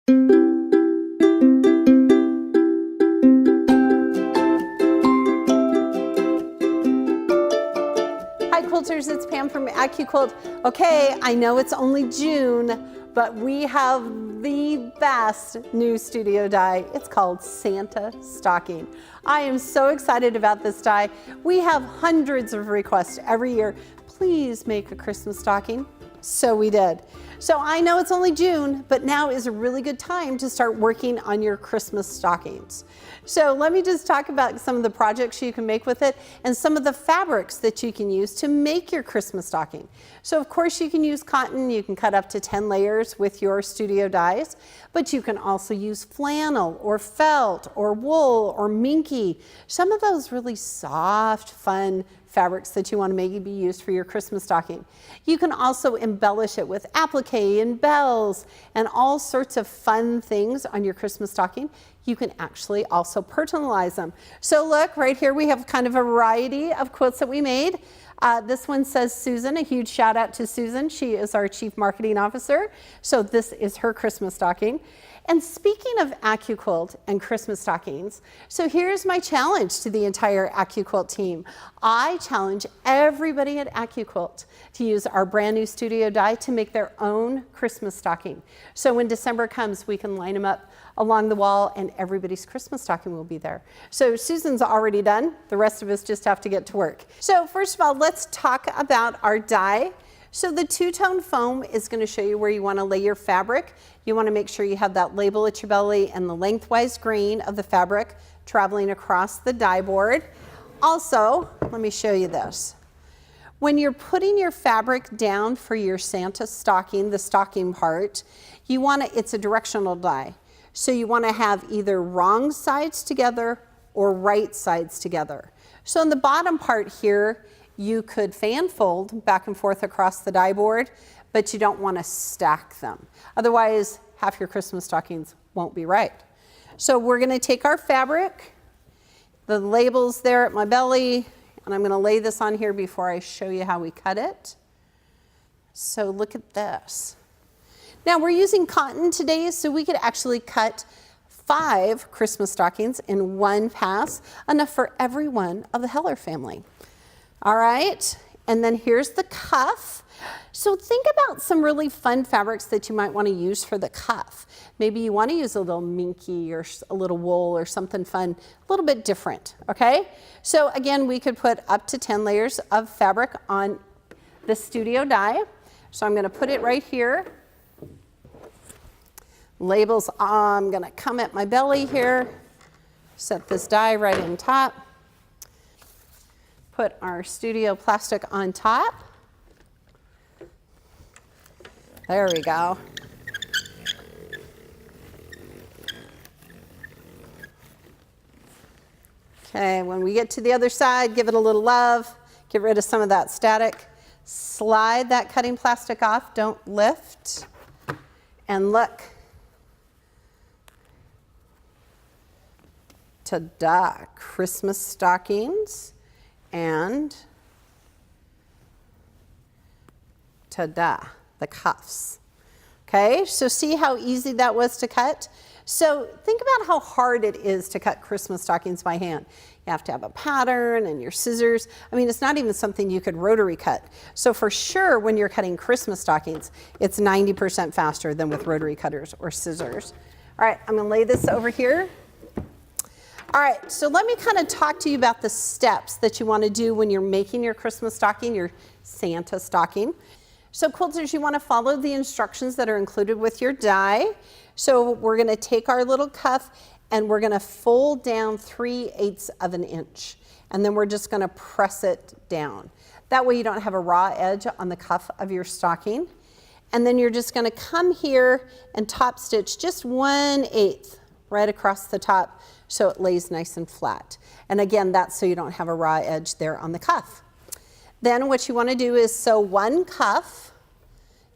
Hi quilters, it's Pam from AccuQuilt. Okay, I know it's only June, but we have the best new studio die. It's called Santa Stocking. I am so excited about this die. We have hundreds of requests every year. Please make a Christmas stocking. So we did. So I know it's only June, but now is a really good time to start working on your Christmas stockings. So let me just talk about some of the projects you can make with it and some of the fabrics that you can use to make your Christmas stocking. So of course you can use cotton. You can cut up to 10 layers with your studio dies, but you can also use flannel or felt or wool or minky. Some of those really soft, fun fabrics that you want to maybe be used for your Christmas stocking. You can also embellish it with applique and bells and all sorts of fun things on your Christmas stocking. You can actually also personalize them. So look, right here we have kind of a variety of quilts that we made. This one says Susan, a huge shout out to Susan. She is our Chief Marketing Officer. So this is her Christmas stocking. And speaking of AccuQuilt and Christmas stockings, so here's my challenge to the entire AccuQuilt team. I challenge everybody at AccuQuilt to use our brand new studio die to make their own Christmas stocking. So when December comes, we can line them up along the wall and everybody's Christmas stocking will be there. So Susan's already done. The rest of us just have to get to work. So first of all, let's talk about our die. So the two-tone foam is going to show you where you want to lay your fabric. You want to make sure you have that label at your belly and the lengthwise grain of the fabric traveling across the die board. Also, let me show you this. When you're putting your fabric down for your Santa stocking, the stocking part, you want to, it's a directional die. So you want to have either wrong sides together or right sides together. So in the bottom part here, you could fan fold back and forth across the die board, but you don't want to stack them. Otherwise, half your Christmas stockings won't be right. So we're going to take our fabric, the label's there at my belly, and I'm going to lay this on here before I show you how we cut it. So look at this. Now we're using cotton today, so we could actually cut 5 Christmas stockings in one pass, enough for every one of the Heller family. All right, and then here's the cuff. So think about some really fun fabrics that you might want to use for the cuff. Maybe you want to use a little minky or a little wool or something fun, a little bit different, okay? So again, we could put up to 10 layers of fabric on the studio die. So I'm going to put it right here. Labels, I'm going to come at my belly here, set this die right in top. Put our studio plastic on top. There we go. Okay, when we get to the other side, give it a little love. Get rid of some of that static. Slide that cutting plastic off. Don't lift. And look. Ta-da! Christmas stockings. And ta-da, the cuffs. Okay, so see how easy that was to cut? So think about how hard it is to cut Christmas stockings by hand. You have to have a pattern and your scissors. I mean, it's not even something you could rotary cut. So for sure, when you're cutting Christmas stockings, it's 90% faster than with rotary cutters or scissors. All right, I'm gonna lay this over here. All right, so let me kind of talk to you about the steps that you want to do when you're making your Christmas stocking, your Santa stocking. So quilters, you want to follow the instructions that are included with your die. So we're going to take our little cuff and we're going to fold down 3/8 of an inch. And then we're just going to press it down. That way you don't have a raw edge on the cuff of your stocking. And then you're just going to come here and top stitch just 1/8 right across the top so it lays nice and flat. And again, that's so you don't have a raw edge there on the cuff. Then what you want to do is sew one cuff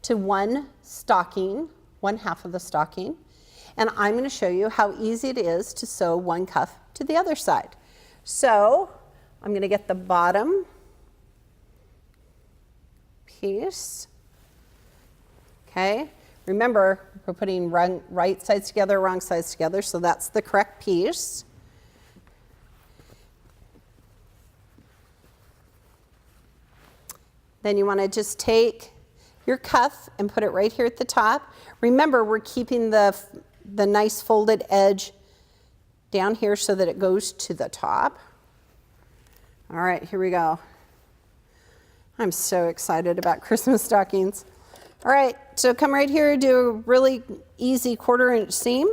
to one stocking, 1/2 of the stocking. And I'm going to show you how easy it is to sew one cuff to the other side. So I'm going to get the bottom piece. Okay, Remember, we're putting right sides together, wrong sides together, so that's the correct piece. Then you want to just take your cuff and put it right here at the top. Remember, we're keeping the nice folded edge down here so that it goes to the top. All right, here we go. I'm so excited about Christmas stockings. All right, so come right here, do a really easy 1/4 inch seam.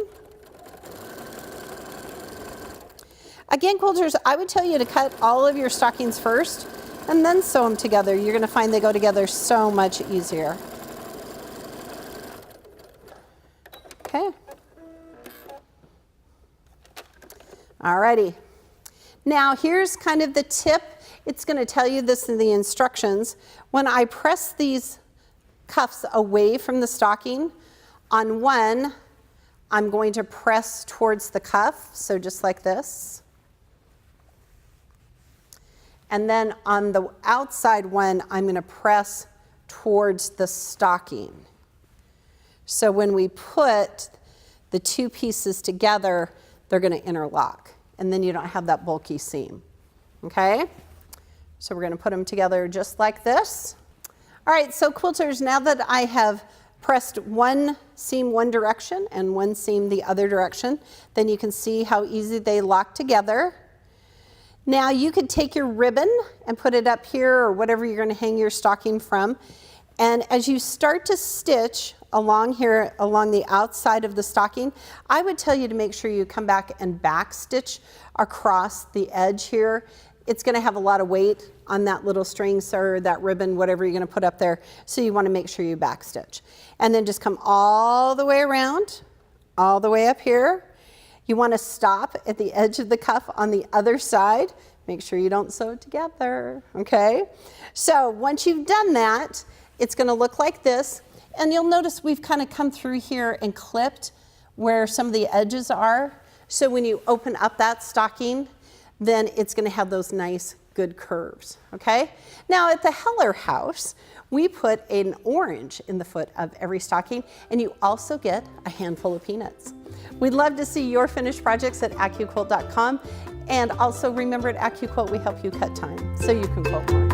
Again, quilters, I would tell you to cut all of your stockings first and then sew them together. You're gonna find they go together so much easier. Okay. Alrighty. Now here's kind of the tip. It's gonna tell you this in the instructions. When I press these cuffs away from the stocking, on one, I'm going to press towards the cuff, so just like this. And then on the outside one, I'm going to press towards the stocking. So when we put the two pieces together, they're going to interlock. And then you don't have that bulky seam. Okay? So we're going to put them together just like this. All right, so quilters, now that I have pressed one seam one direction and one seam the other direction, then you can see how easy they lock together. Now you could take your ribbon and put it up here or whatever you're going to hang your stocking from. And as you start to stitch along here, along the outside of the stocking, I would tell you to make sure you come back and back stitch across the edge here. It's going to have a lot of weight on that little string or that ribbon, whatever you're going to put up there. So you want to make sure you back stitch. And then just come all the way around, all the way up here. You want to stop at the edge of the cuff on the other side. Make sure you don't sew together, okay? So once you've done that, it's going to look like this. And you'll notice we've kind of come through here and clipped where some of the edges are. So when you open up that stocking, then it's going to have those nice, good curves, okay? Now at the Heller house, we put an orange in the foot of every stocking, and you also get a handful of peanuts. We'd love to see your finished projects at AccuQuilt.com, and also remember at AccuQuilt we help you cut time so you can quilt more.